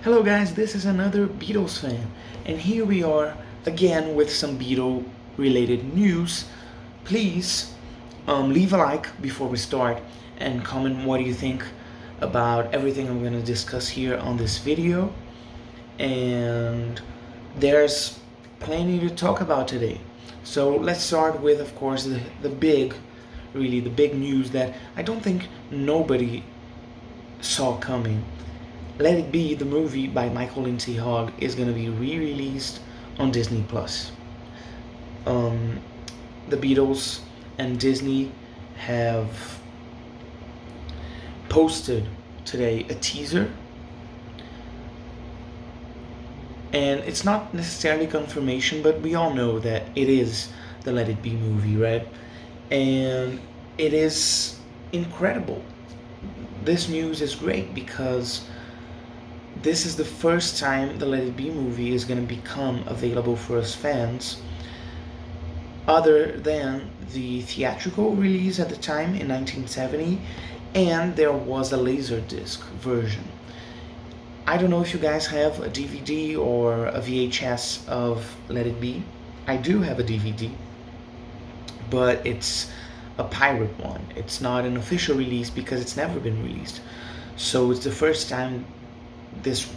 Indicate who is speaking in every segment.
Speaker 1: Hello guys, this is another Beatles fan, and here we are again with some Beatle related news. Please leave a like before we start and comment what do you think about everything I'm going to discuss here on this video. And there's plenty to talk about today. So let's start with, of course, the big news that I don't think nobody saw coming. Let It Be, the movie by Michael Lindsay Hogg, is going to be re-released on Disney+. The Beatles and Disney have posted today a teaser, and it's not necessarily confirmation, but we all know that it is the Let It Be movie, right? And it is incredible. This news is great because this is the first time the Let It Be movie is going to become available for us fans, other than the theatrical release at the time in 1970, and there was a Laserdisc version. I don't know if you guys have a DVD or a VHS of Let It Be. I do have a DVD, but it's a pirate one. It's not an official release because it's never been released. So it's the first time this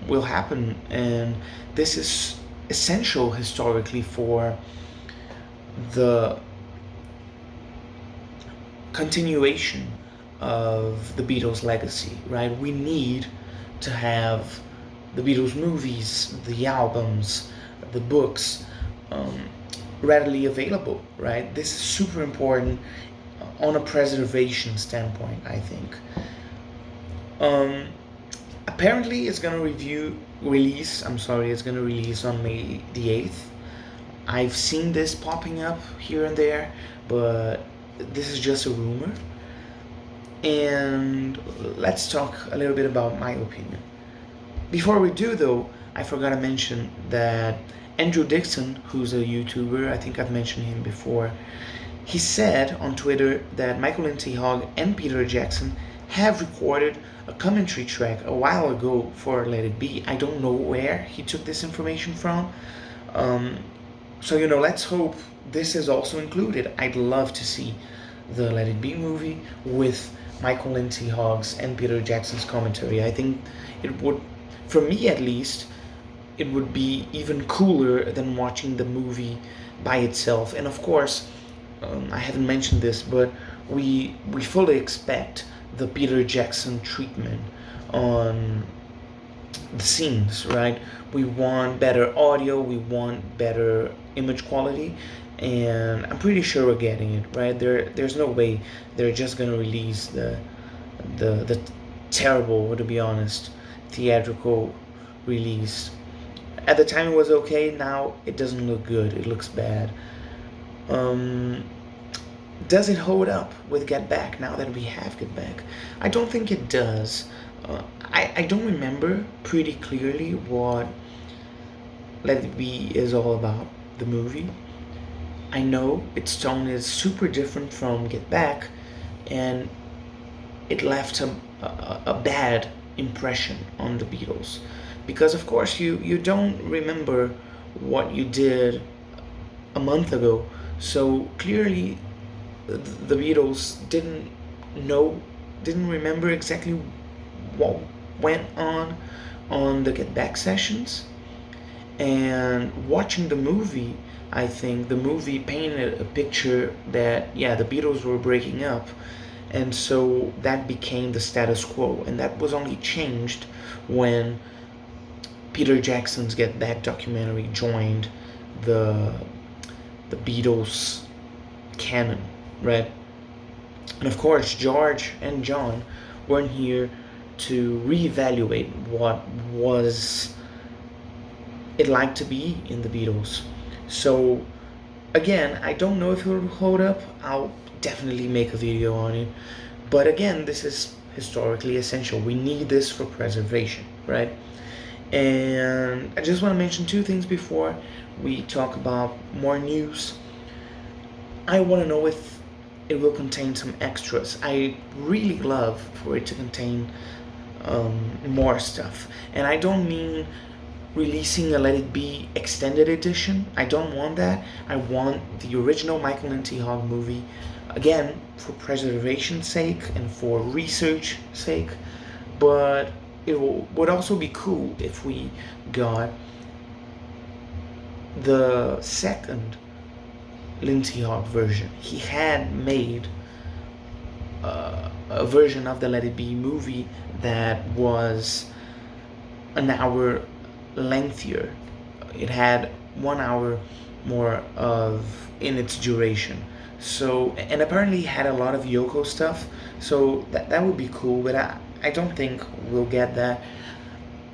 Speaker 1: will happen, and this is essential historically for the continuation of the Beatles legacy, right? We need to have the Beatles movies, the albums, the books readily available, right? This is super important on a preservation standpoint, I think. Apparently it's gonna release on May the 8th. I've seen this popping up here and there, but this is just a rumor. And let's talk a little bit about my opinion. Before we do though, I forgot to mention that Andrew Dixon, who's a YouTuber, I think I've mentioned him before, he said on Twitter that Michael Lindsay Hogg and Peter Jackson have recorded a commentary track a while ago for Let It Be. I don't know where he took this information from. So, let's hope this is also included. I'd love to see the Let It Be movie with Michael Lindsay Hogg's and Peter Jackson's commentary. I think it would, for me at least, it would be even cooler than watching the movie by itself. And of course, I haven't mentioned this, but we fully expect the Peter Jackson treatment on the scenes, right? We want better audio, we want better image quality, and I'm pretty sure we're getting it, right? There's no way they're just gonna release the terrible, to be honest, theatrical release. At the time it was okay, now it doesn't look good, it looks bad. Does it hold up with Get Back now that we have Get Back? I don't think it does. I don't remember pretty clearly what Let It Be is all about, the movie. I know its tone is super different from Get Back, and it left a bad impression on the Beatles. Because of course you don't remember what you did a month ago, so clearly the Beatles didn't remember exactly what went on the Get Back sessions. And watching the movie, I think the movie painted a picture that, yeah, the Beatles were breaking up, and so that became the status quo, and that was only changed when Peter Jackson's Get Back documentary joined the Beatles canon, right? And of course, George and John weren't here to reevaluate what was it like to be in the Beatles. So again, I don't know if it will hold up. I'll definitely make a video on it. But again, this is historically essential. We need this for preservation, right? And I just want to mention two things before we talk about more news. I want to know if it will contain some extras. I really love for it to contain more stuff. And I don't mean releasing a Let It Be extended edition. I don't want that. I want the original Michael Lindsay Hogg movie, again, for preservation's sake and for research sake. But it would also be cool if we got the second Lindsay Hogg version. He had made a version of the Let It Be movie that was an hour lengthier. It had 1 hour more of in its duration. So, and apparently had a lot of Yoko stuff. So that would be cool, but I don't think we'll get that.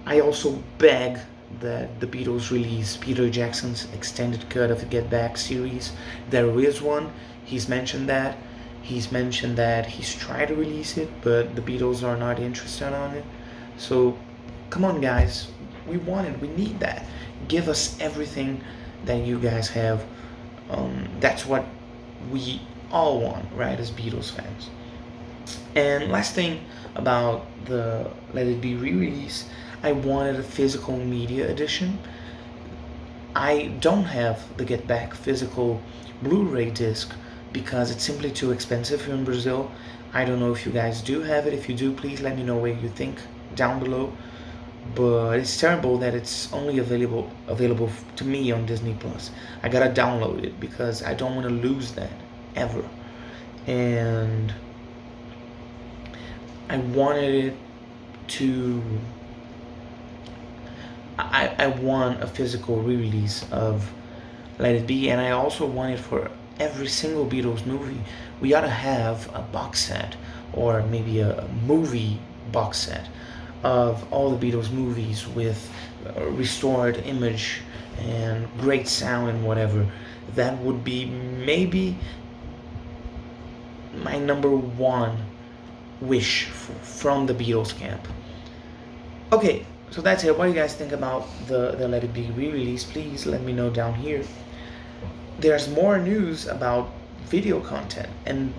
Speaker 1: I also beg that the Beatles release Peter Jackson's extended cut of the Get Back series. There is one. He's mentioned that. He's mentioned that he's tried to release it, but the Beatles are not interested on it. So, come on, guys. We want it. We need that. Give us everything that you guys have. That's what we all want, right, as Beatles fans. And last thing about the Let It Be re-release, I wanted a physical media edition. I don't have the Get Back physical Blu-ray disc because it's simply too expensive here in Brazil. I don't know if you guys do have it. If you do, please let me know what you think down below. But it's terrible that it's only available to me on Disney Plus. I gotta download it because I don't want to lose that ever. And I wanted it to. I want a physical re-release of Let It Be, and I also want it for every single Beatles movie. We ought to have a box set, or maybe a movie box set of all the Beatles movies with restored image and great sound and whatever. That would be maybe my number one wish from the Beatles camp. Okay, so that's it. What do you guys think about the Let It Be re-release? Please let me know down here. There's more news about video content, and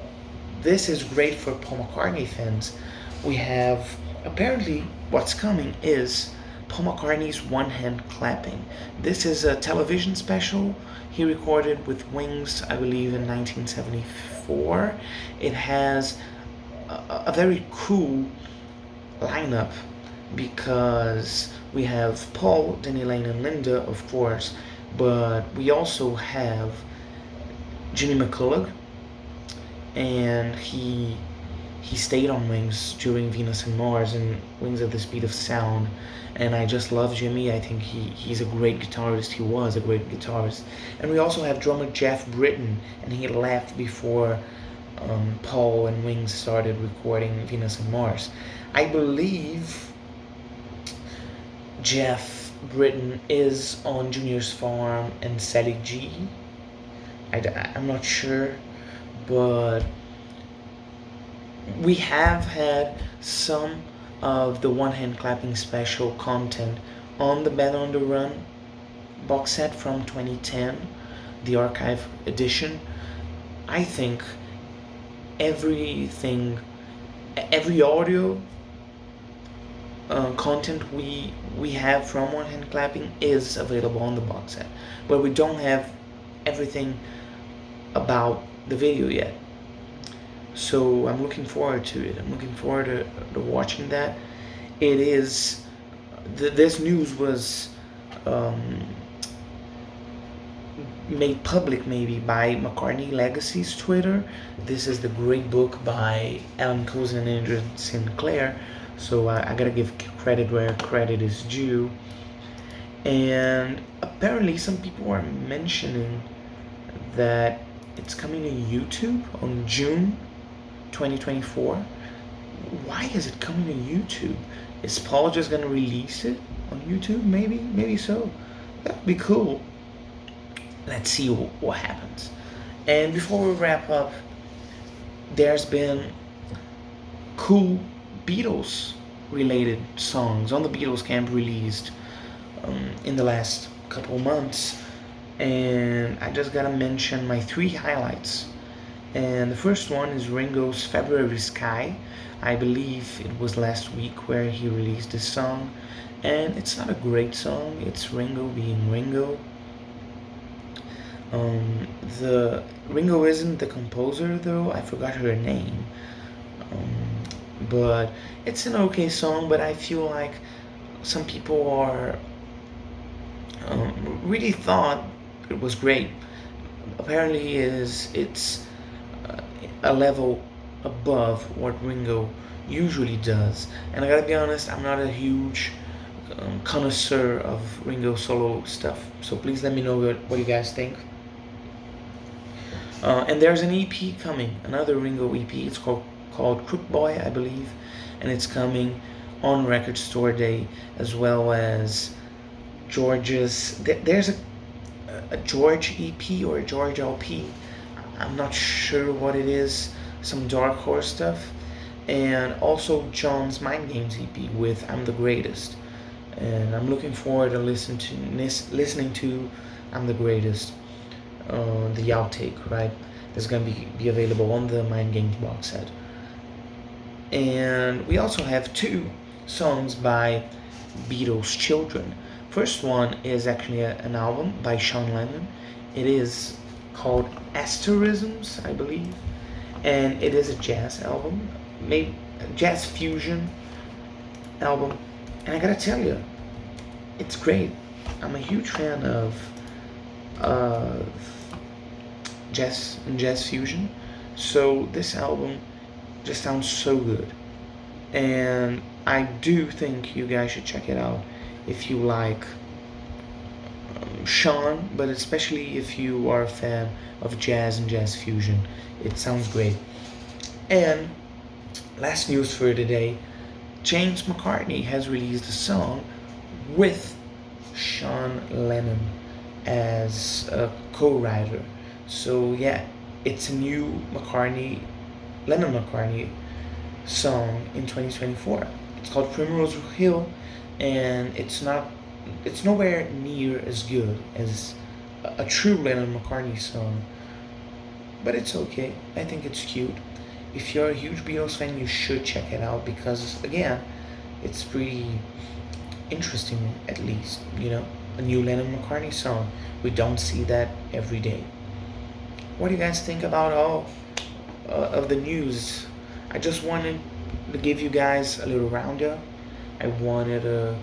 Speaker 1: this is great for Paul McCartney fans. We have, apparently, what's coming is Paul McCartney's One Hand Clapping. This is a television special he recorded with Wings, I believe, in 1974. It has a very cool lineup because we have Paul, Denny Lane, and Linda, of course, but we also have Jimmy McCullough, and he stayed on Wings during Venus and Mars and Wings at the Speed of Sound, and I just love Jimmy. I think he's a great guitarist. He was a great guitarist. And we also have drummer Jeff Britton, and he left before Paul and Wings started recording Venus and Mars. I believe Jeff Britton is on Junior's Farm and Sally G. I'm not sure, but we have had some of the One Hand Clapping special content on the Band on the Run box set from 2010, the archive edition. I think every audio content we have from One Hand Clapping is available on the box set, but we don't have everything about the video yet. So I'm looking forward to it. I'm looking forward to watching that. It is this news was made public maybe by McCartney Legacy's Twitter. This is the great book by Alan Cozen and Andrew Sinclair. So I gotta give credit where credit is due. And apparently some people are mentioning that it's coming to YouTube on June 2024. Why is it coming to YouTube? Is Paul just gonna release it on YouTube? Maybe so. That'd be cool. Let's see what happens. And before we wrap up, there's been cool Beatles related songs on the Beatles camp released in the last couple months, and I just gotta mention my 3 highlights. And the first one is Ringo's February Sky. I believe it was last week where he released this song. And it's not a great song, it's Ringo being Ringo. Um, the Ringo isn't the composer though, I forgot her name. Um, but it's an okay song, but I feel like some people are really thought it was great. Apparently, it's uh, a level above what Ringo usually does. And I gotta be honest, I'm not a huge connoisseur of Ringo solo stuff. So please let me know what you guys think. And there's an EP coming, another Ringo EP. It's called Crook Boy, I believe, and it's coming on Record Store Day, as well as George's. There's a George EP or a George LP. I'm not sure what it is. Some Dark Horse stuff, and also John's Mind Games EP with "I'm the Greatest." And I'm looking forward to listening to "I'm the Greatest." The outtake, right? That's gonna be available on the Mind Games box set. And we also have two songs by Beatles children. First one is actually an album by Sean Lennon. It is called Asterisms, I believe, and it is a jazz album, maybe a jazz fusion album. And I gotta tell you, it's great. I'm a huge fan of jazz and jazz fusion. So this album just sounds so good. And I do think you guys should check it out if you like Sean, but especially if you are a fan of jazz and jazz fusion. It sounds great. And last news for today, James McCartney has released a song with Sean Lennon as a co-writer. So yeah, it's a new Lennon McCartney song in 2024. It's called Primrose Hill, and it's nowhere near as good as a true Lennon McCartney song, but it's okay. I think it's cute. If you're a huge Beatles fan, you should check it out because again, it's pretty interesting. At least a new Lennon McCartney song. We don't see that every day. What do you guys think about all of the news? I just wanted to give you guys a little roundup. I wanted to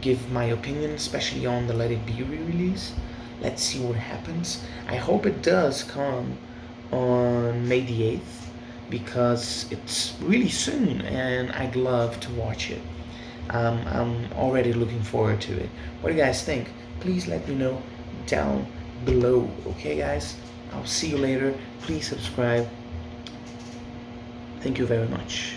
Speaker 1: give my opinion, especially on the Let It Be re-release. Let's see what happens. I hope it does come on May the 8th because it's really soon and I'd love to watch it. I'm already looking forward to it. What do you guys think? Please let me know down below. Okay, guys? I'll see you later. Please subscribe. Thank you very much.